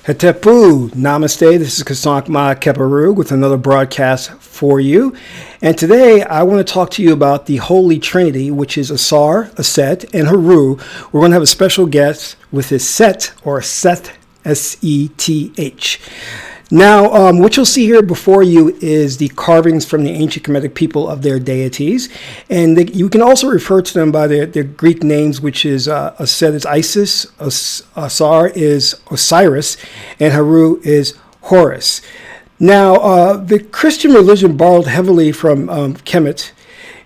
Het-Heru, Namaste. This is Kemetic with another broadcast for you. And today I want to talk to you about the Holy Trinity, which is Ausar, Auset, and Heru. We're going to have a special guest with his Seth, or Seth, S-E-T-H. Now, what you'll see here before you is the carvings from the ancient Kemetic people of their deities. And you can also refer to them by their Greek names, which is Auset is Isis, Ausar is Osiris, and Heru is Horus. Now, the Christian religion borrowed heavily from Kemet.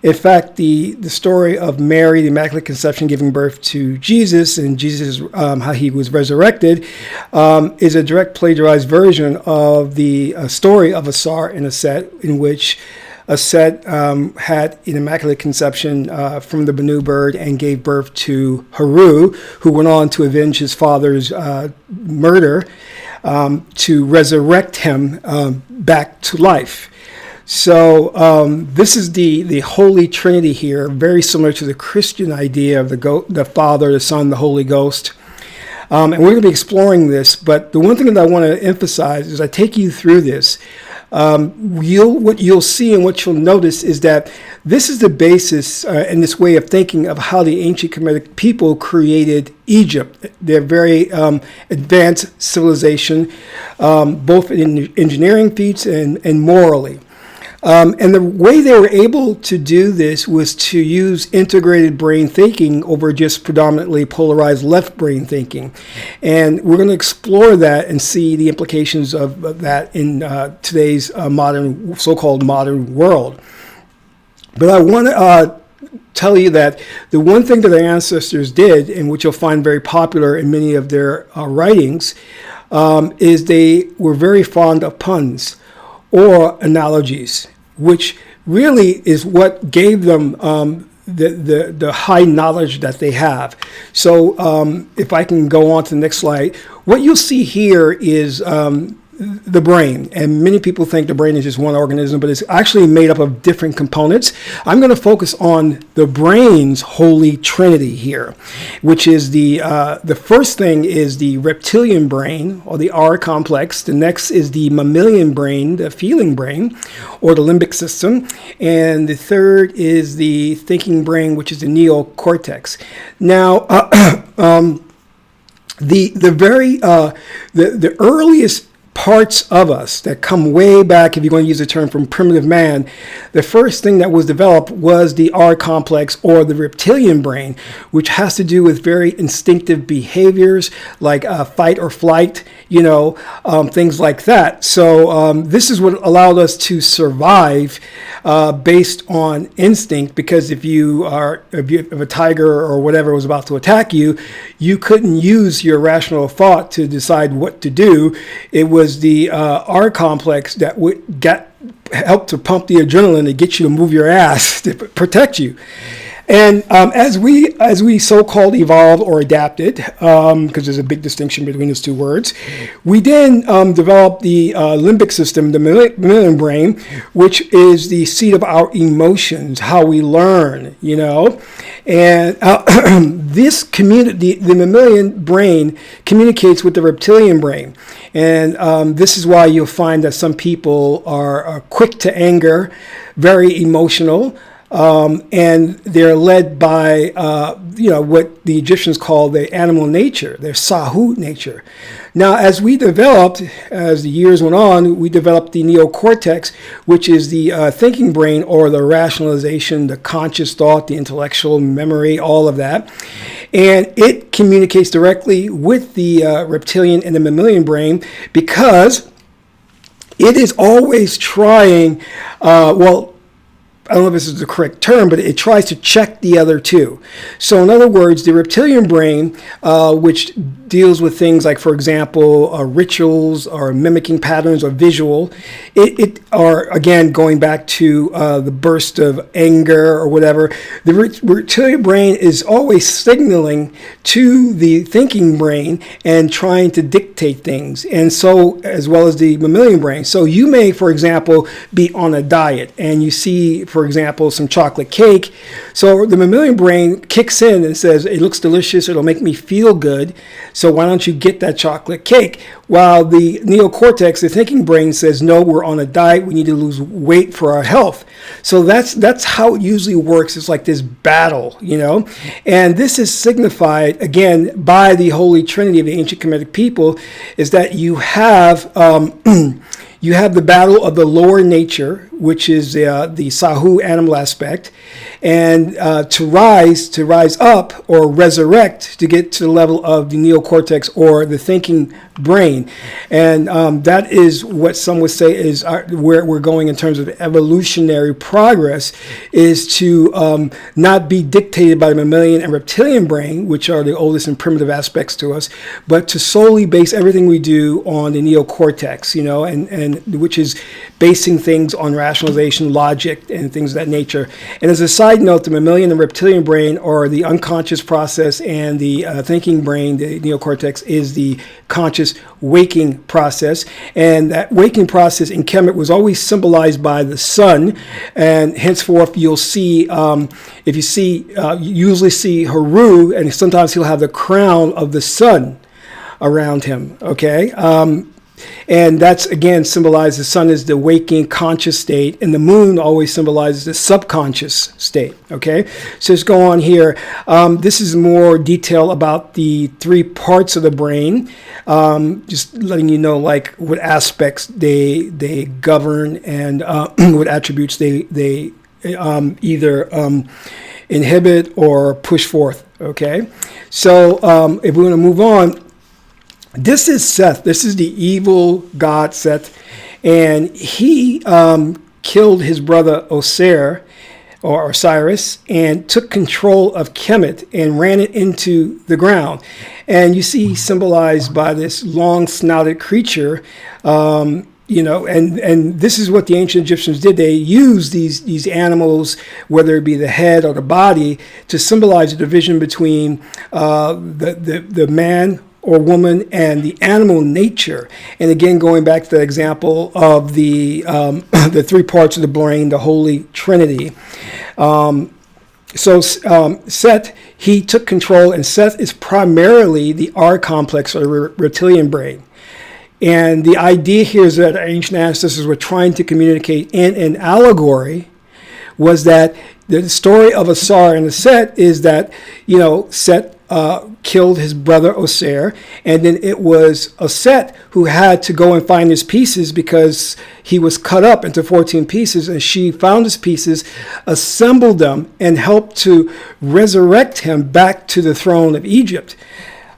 In fact, the story of Mary, the Immaculate Conception, giving birth to Jesus, and Jesus, how he was resurrected, is a direct plagiarized version of the story of Ausar and Auset, in which Auset had an Immaculate Conception from the Benu bird and gave birth to Heru, who went on to avenge his father's murder to resurrect him back to life. So this is the Holy Trinity here, very similar to the Christian idea of the Father, the Son, the Holy Ghost. And we're going to be exploring this, but the one thing that I want to emphasize is I take you through this. What you'll see and what you'll notice is that this is the basis in this way of thinking of how the ancient Kemetic people created Egypt. They're very advanced civilization, both in engineering feats and morally. And the way they were able to do this was to use integrated brain thinking over just predominantly polarized left brain thinking. And we're going to explore that and see the implications of that in today's so-called modern world. But I want to tell you that the one thing that our ancestors did, and which you'll find very popular in many of their writings, is they were very fond of puns or analogies, which really is what gave them the high knowledge that they have. So if I can go on to the next slide, what you'll see here is the brain. And many people think the brain is just one organism, but it's actually made up of different components. I'm going to focus on the brain's Holy Trinity here, which is the first thing is the reptilian brain, or the R complex. The next is the mammalian brain, the feeling brain, or the limbic system. And the third is the thinking brain, which is the neocortex. Now, the earliest parts of us that come way back, if you're going to use the term from primitive man, the first thing that was developed was the R complex, or the reptilian brain, which has to do with very instinctive behaviors like fight or flight, things like that. So this is what allowed us to survive based on instinct, because if a tiger or whatever was about to attack you, you couldn't use your rational thought to decide what to do. It was the R complex that helped to pump the adrenaline to get you to move your ass to protect you. And as we so-called evolved or adapted, because there's a big distinction between those two words, we then developed the limbic system, the mammalian brain, which is the seat of our emotions, how we learn, And the mammalian brain communicates with the reptilian brain. And this is why you'll find that some people are quick to anger, very emotional, and they're led by, what the Egyptians call the animal nature, their Sahu nature. Now, as the years went on, we developed the neocortex, which is the thinking brain, or the rationalization, the conscious thought, the intellectual memory, all of that. And it communicates directly with the reptilian and the mammalian brain, because it is always trying, I don't know if this is the correct term, but it tries to check the other two. So in other words, the reptilian brain, which deals with things like, for example, rituals or mimicking patterns or visual, it are, again, going back to the burst of anger or whatever. The reptilian brain is always signaling to the thinking brain and trying to dictate things, and so as well as the mammalian brain. So you may, for example, be on a diet, and you see, for example, some chocolate cake. So the mammalian brain kicks in and says, it looks delicious, it'll make me feel good, so why don't you get that chocolate cake? While the neocortex, the thinking brain, says, no, we're on a diet, we need to lose weight for our health. So that's how it usually works. It's like this battle, and this is signified again by the Holy Trinity of the ancient Kemetic people, is that you have you have the battle of the lower nature, which is the Sahu animal aspect, and to rise up or resurrect to get to the level of the neocortex or the thinking brain. And that is what some would say is where we're going in terms of evolutionary progress, is to not be dictated by the mammalian and reptilian brain, which are the oldest and primitive aspects to us, but to solely base everything we do on the neocortex, and which is basing things on rationalization, logic, and things of that nature. And as a side note, the mammalian and reptilian brain are the unconscious process, and the thinking brain, the neocortex, is the conscious waking process. And that waking process in Kemet was always symbolized by the sun, and henceforth you'll see, if you see, you usually see Heru, and sometimes he'll have the crown of the sun around him, okay? And that's, again, symbolized, the sun is the waking conscious state, and the moon always symbolizes the subconscious state, okay? So let's go on here. This is more detail about the 3 parts of the brain, just letting you know, like, what aspects they govern, and what attributes they either inhibit or push forth, okay? So if we want to move on, this is Seth. This is the evil god Seth, and he killed his brother Ausar, or Osiris, and took control of Kemet and ran it into the ground. And you see symbolized by this long-snouted creature, and this is what the ancient Egyptians did. They used these animals, whether it be the head or the body, to symbolize the division between the man or woman and the animal nature. And again, going back to the example of the 3 parts of the brain, the Holy Trinity. Seth, he took control, and Seth is primarily the R complex, or the reptilian brain. And the idea here is that our ancient ancestors were trying to communicate in an allegory, was that the story of Ausar and the Set is that, Set killed his brother Ausar, and then it was Auset who had to go and find his pieces, because he was cut up into 14 pieces, and she found his pieces, assembled them, and helped to resurrect him back to the throne of Egypt.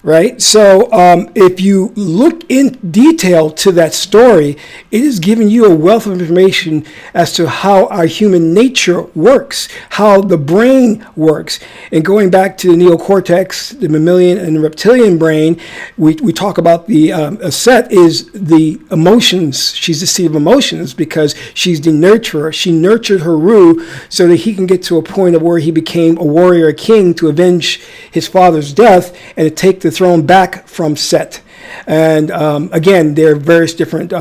Right? So if you look in detail to that story, it is giving you a wealth of information as to how our human nature works, how the brain works. And going back to the neocortex, the mammalian and the reptilian brain, we talk about the Set is the emotions. She's the seat of emotions, because she's the nurturer. She nurtured Heru so that he can get to a point of where he became a warrior, a king, to avenge his father's death and to take the throne back from Set. And again, there are various different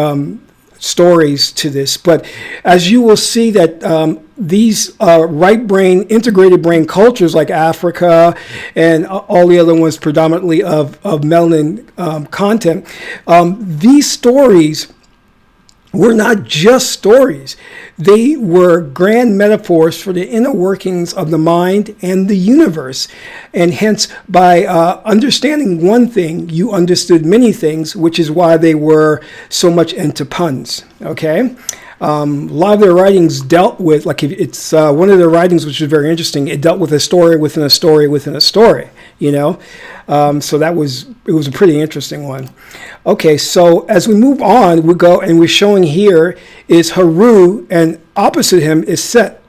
stories to this, but as you will see that these right brain, integrated brain cultures like Africa and all the other ones predominantly of melanin content, these stories were not just stories. They were grand metaphors for the inner workings of the mind and the universe. And hence, by understanding one thing, you understood many things, which is why they were so much into puns. Okay? A lot of their writings dealt with, like, it's one of their writings, which is very interesting. It dealt with a story within a story within a story, so it was a pretty interesting one. Okay, so as we move on, we go and we're showing here is Heru, and opposite him is Set.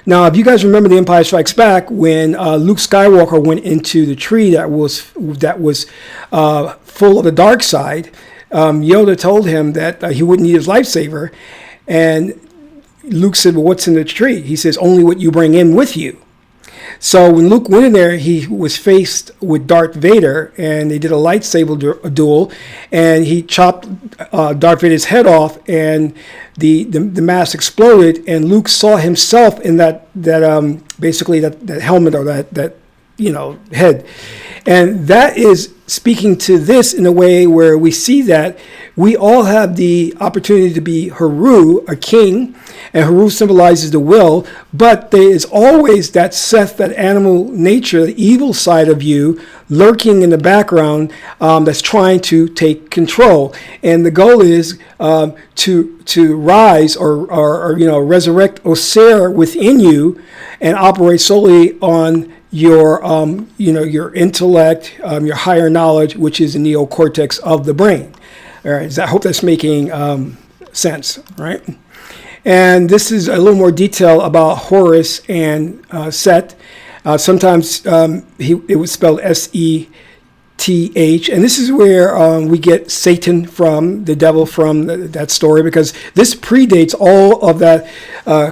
Now, if you guys remember The Empire Strikes Back, when Luke Skywalker went into the tree that was full of the dark side, Yoda told him that he wouldn't need his lightsaber. And Luke said, well, what's in the tree? He says, only what you bring in with you. So when Luke went in there, he was faced with Darth Vader, and they did a lightsaber duel, and he chopped Darth Vader's head off, and the mask exploded, and Luke saw himself in that basically that helmet, or that head. And that is speaking to this in a way where we see that we all have the opportunity to be Heru, a king, and Heru symbolizes the will, but there is always that Seth, that animal nature, the evil side of you, lurking in the background, that's trying to take control. And the goal is to rise or resurrect Ausar within you and operate solely on your your intellect, your higher knowledge, which is the neocortex of the brain. All right, I hope that's making sense, right? And this is a little more detail about Horus and Seth. Sometimes it was spelled Seth, and this is where we get Satan from, the devil from that story, because this predates all of that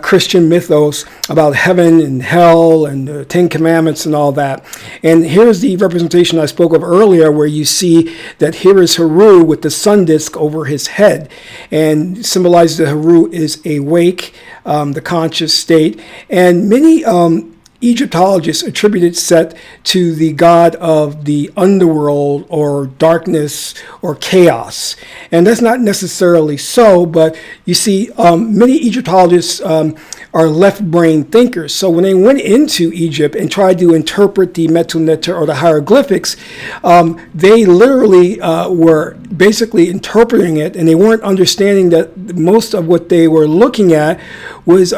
Christian mythos about heaven and hell and the Ten Commandments and all that. And here's the representation I spoke of earlier, where you see that here is Heru with the sun disk over his head, and symbolizes that Heru is awake, the conscious state. And many Egyptologists attributed Seth to the god of the underworld or darkness or chaos. And that's not necessarily so, but you see, many Egyptologists are left-brain thinkers. So when they went into Egypt and tried to interpret the Metu Neter or the hieroglyphics, they literally were basically interpreting it, and they weren't understanding that most of what they were looking at was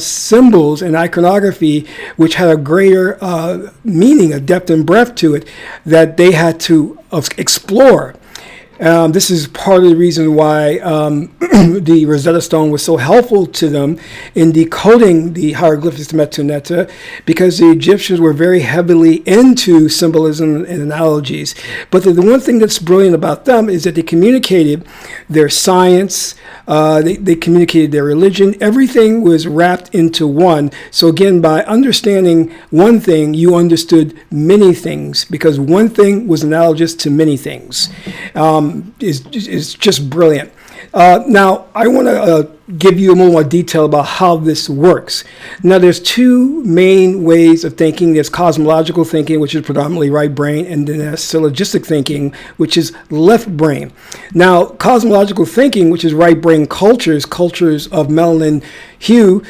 symbols and iconography, which had a greater meaning, a depth and breadth to it, that they had to explore. This is part of the reason why the Rosetta Stone was so helpful to them in decoding the hieroglyphics to Metu Neter, because the Egyptians were very heavily into symbolism and analogies. But the one thing that's brilliant about them is that they communicated their science, they communicated their religion. Everything was wrapped into one. So again, by understanding one thing, you understood many things, because one thing was analogous to many things. Is just brilliant. Now, I want to give you a little more detail about how this works. Now, there's two main ways of thinking. There's cosmological thinking, which is predominantly right brain, and then there's syllogistic thinking, which is left brain. Now, cosmological thinking, which is right brain cultures of melanin hue,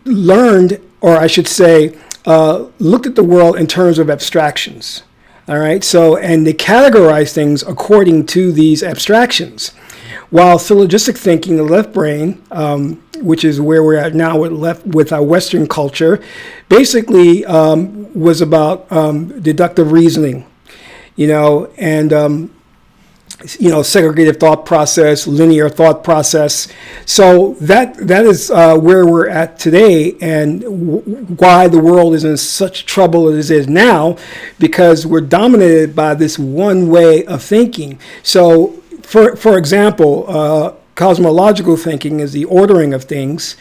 learned, or I should say, looked at the world in terms of abstractions. All right, so, and they categorize things according to these abstractions. While syllogistic thinking, the left brain, which is where we're at now with our Western culture, basically was about deductive reasoning, and segregated thought process, linear thought process. So that is where we're at today, and why the world is in such trouble as it is now, because we're dominated by this one way of thinking. So, for example, cosmological thinking is the ordering of things,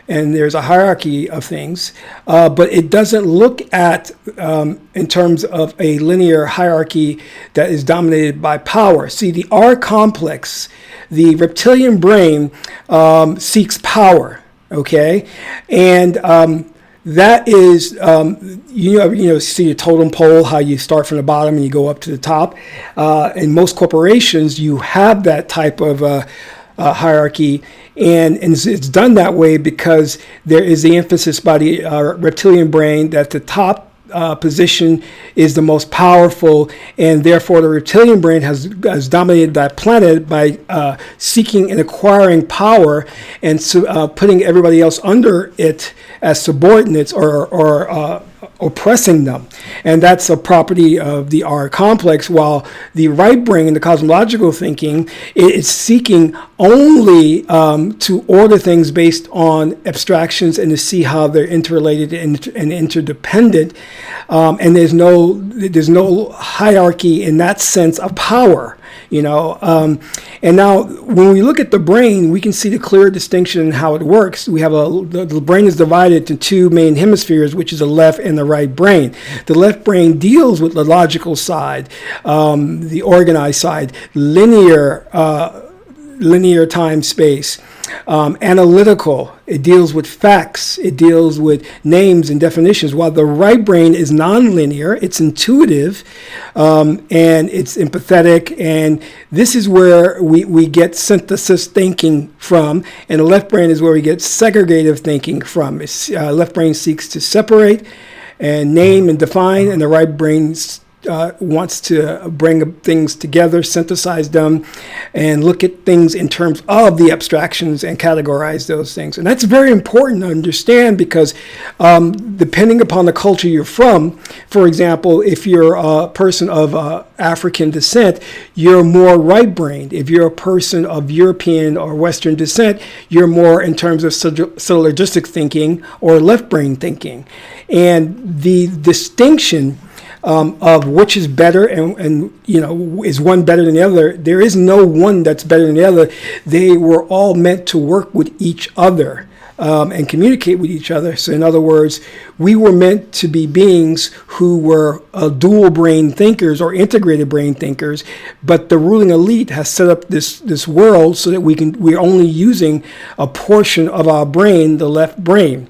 and there's a hierarchy of things, but it doesn't look at in terms of a linear hierarchy that is dominated by power. See, the R complex, the reptilian brain, seeks power, okay? And that is, see a totem pole, how you start from the bottom and you go up to the top. In most corporations, you have that type of hierarchy, and it's done that way because there is the emphasis by the reptilian brain that the top position is the most powerful, and therefore the reptilian brain has dominated that planet by seeking and acquiring power, and putting everybody else under it as subordinates or oppressing them. And that's a property of the R complex, while the right brain in the cosmological thinking is seeking only to order things based on abstractions and to see how they're interrelated and interdependent. And there's no hierarchy in that sense of power. And now when we look at the brain, we can see the clear distinction in how it works. We have the brain is divided into two main hemispheres, which is the left and the right brain. The left brain deals with the logical side, the organized side, linear time space, analytical. It deals with facts. It deals with names and definitions. While the right brain is nonlinear, it's intuitive, and it's empathetic. And this is where we get synthesis thinking from. And the left brain is where we get segregative thinking from. Left brain seeks to separate and name and define, and the right brain wants to bring things together, synthesize them, and look at things in terms of the abstractions and categorize those things. And that's very important to understand because depending upon the culture you're from, for example, if you're a person of African descent, you're more right-brained. If you're a person of European or Western descent, you're more in terms of syllogistic thinking or left-brain thinking. And the distinction of which is better and is one better than the other. There is no one that's better than the other. They were all meant to work with each other and communicate with each other. So in other words, we were meant to be beings who were dual brain thinkers or integrated brain thinkers, but the ruling elite has set up this world so that we're only using a portion of our brain, the left brain.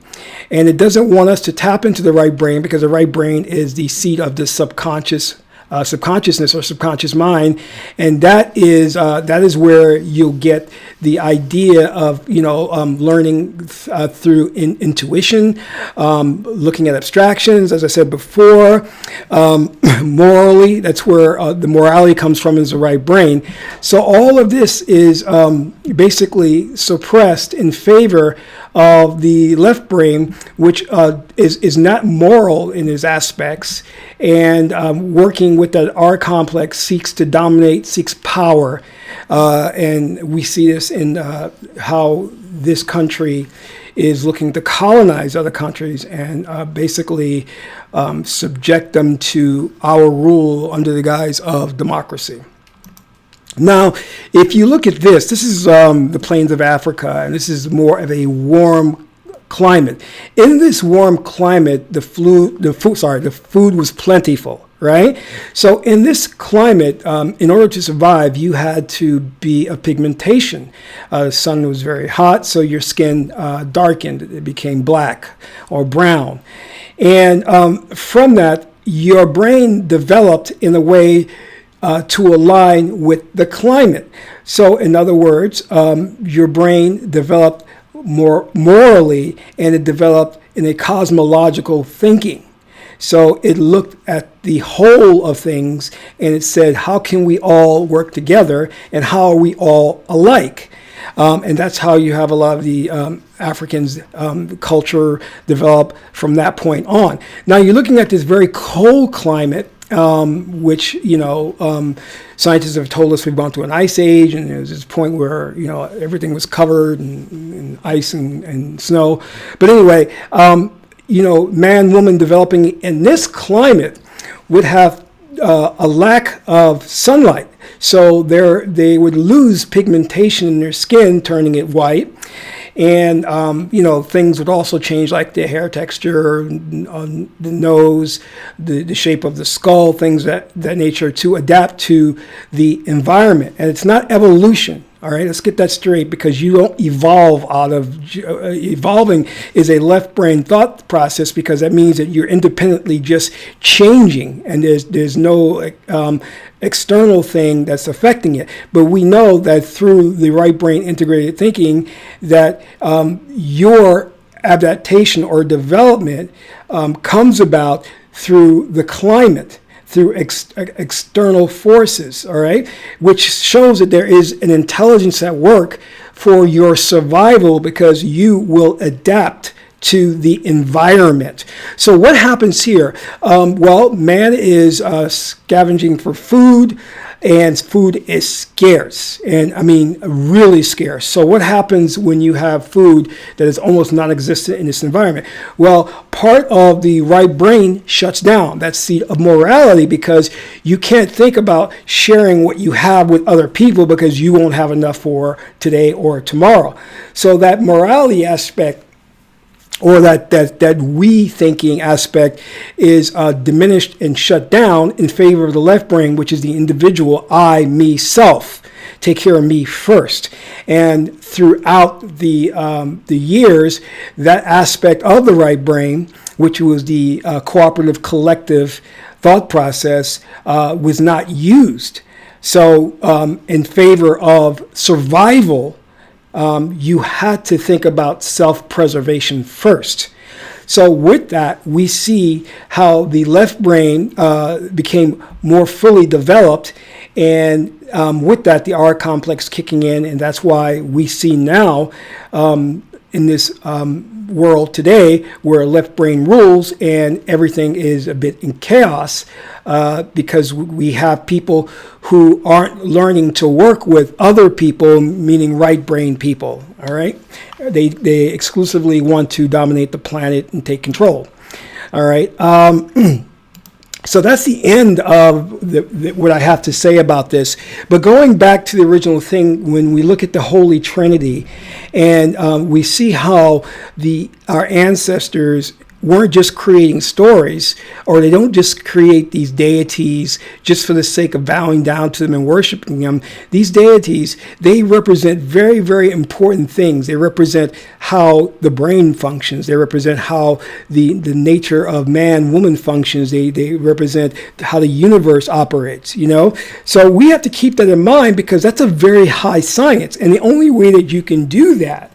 And it doesn't want us to tap into the right brain because the right brain is the seat of the subconsciousness or subconscious mind, and that is where you'll get the idea of learning through intuition, looking at abstractions, as I said before. Morally, that's where the morality comes from, is the right brain. So all of this is basically suppressed in favor of the left brain, which is not moral in its aspects, and working with that R complex seeks to dominate, seeks power. And we see this in how this country is looking to colonize other countries and basically subject them to our rule under the guise of democracy. Now, if you look at this is the plains of Africa, and this is more of a warm climate. In this warm climate, the food was plentiful, right? So in this climate, in order to survive, you had to be of pigmentation. The sun was very hot, so your skin darkened. It became black or brown. And from that, your brain developed in a way to align with the climate. So in other words, your brain developed more morally, and it developed in a cosmological thinking. So it looked at the whole of things, and it said, how can we all work together, and how are we all alike? And that's how you have a lot of the Africans' culture develop from that point on. Now you're looking at this very cold climate, which scientists have told us we've gone through an ice age, and there was this point where everything was covered in ice and snow. But anyway, man, woman developing in this climate would have a lack of sunlight, so they would lose pigmentation in their skin, turning it white. And, things would also change, like the hair texture, on the nose, the shape of the skull, things that nature, to adapt to the environment. And it's not evolution. All right, let's get that straight, because you don't evolve out of evolving is a left brain thought process, because that means that you're independently just changing, and there's no external thing that's affecting it. But we know that through the right brain integrated thinking, that your adaptation or development comes about through the climate, through external forces, all right, which shows that there is an intelligence at work for your survival, because you will adapt to the environment. So what happens here? Well, man is scavenging for food, and food is scarce, and I mean really scarce. So what happens when you have food that is almost non-existent in this environment? Well, part of the right brain shuts down, that seat of morality, because you can't think about sharing what you have with other people because you won't have enough for today or tomorrow. So that morality aspect, or that we thinking aspect, is diminished and shut down in favor of the left brain, which is the individual, I, me, self. Take care of me first. And throughout the years, that aspect of the right brain, which was the cooperative collective thought process, was not used. So in favor of survival, you had to think about self-preservation first. So with that, we see how the left brain became more fully developed, and with that, the R complex kicking in, and that's why we see now in this world today where left brain rules and everything is a bit in chaos, because we have people who aren't learning to work with other people, meaning right brain people. All right, they exclusively want to dominate the planet and take control. All right. So that's the end of what I have to say about this. But going back to the original thing, when we look at the Holy Trinity, and we see how our ancestors weren't just creating stories, or they don't just create these deities just for the sake of bowing down to them and worshiping them. These deities, they represent very, very important things. They represent how the brain functions. They represent how the nature of man, woman functions. They represent how the universe operates, you know? So we have to keep that in mind, because that's a very high science. And the only way that you can do that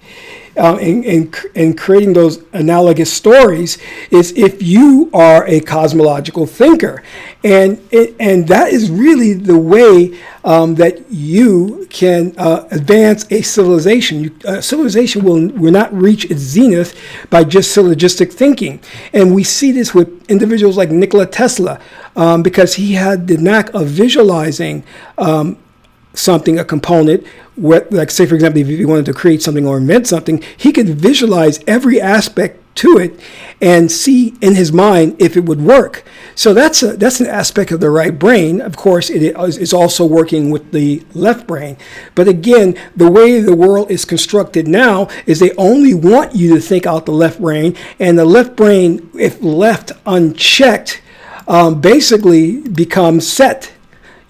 in creating those analogous stories is if you are a cosmological thinker, and that is really the way that you can advance a civilization. Civilization will not reach its zenith by just syllogistic thinking, and we see this with individuals like Nikola Tesla, because he had the knack of visualizing something, a component, like say for example, if he wanted to create something or invent something, he could visualize every aspect to it and see in his mind if it would work. So that's an aspect of the right brain. Of course, it is also working with the left brain. But again, the way the world is constructed now is they only want you to think out the left brain, and the left brain, if left unchecked, basically becomes set.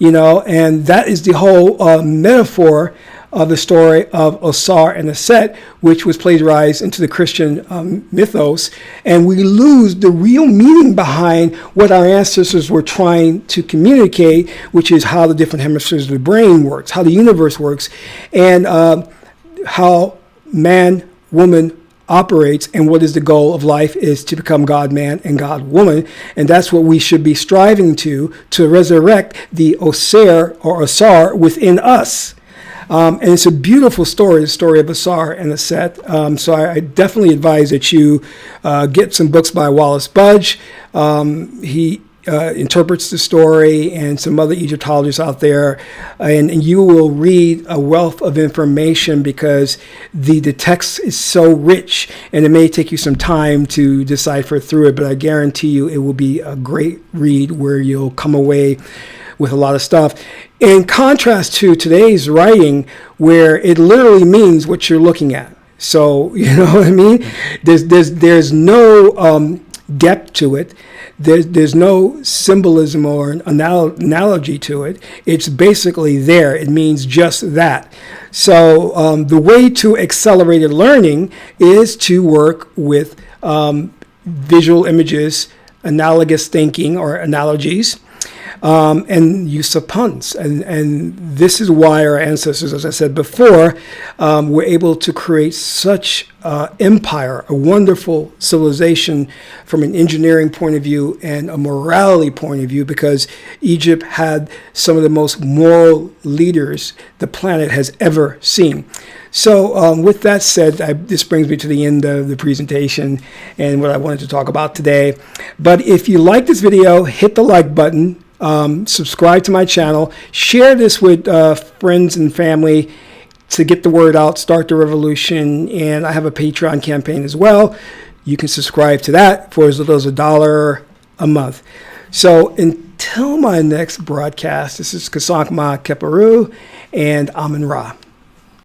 You know, and that is the whole metaphor of the story of Ausar and Auset, which was plagiarized into the Christian mythos. And we lose the real meaning behind what our ancestors were trying to communicate, which is how the different hemispheres of the brain works, how the universe works, and how man, woman, operates, and what is the goal of life is to become God-man and God-woman. And that's what we should be striving to resurrect the Ausar or Ausar within us. And it's a beautiful story, the story of Ausar and Auset. So I definitely advise that you get some books by Wallace Budge. He interprets the story, and some other Egyptologists out there, and you will read a wealth of information, because the text is so rich, and it may take you some time to decipher through it, but I guarantee you it will be a great read where you'll come away with a lot of stuff. In contrast to today's writing, where it literally means what you're looking at. So, you know what I mean? There's no depth to it. There's no symbolism or an analogy to it. It's basically there. It means just that. So the way to accelerated learning is to work with visual images, analogous thinking or analogies. and use of puns. And this is why our ancestors, as I said before, were able to create such empire, a wonderful civilization from an engineering point of view and a morality point of view, because Egypt had some of the most moral leaders the planet has ever seen. So with that said, this brings me to the end of the presentation and what I wanted to talk about today. But if you like this video, hit the like button, subscribe to my channel, share this with friends and family to get the word out, start the revolution. And I have a Patreon campaign as well. You can subscribe to that for as little as $1 a month. So until my next broadcast, this is Cosmological, and Amun Ra.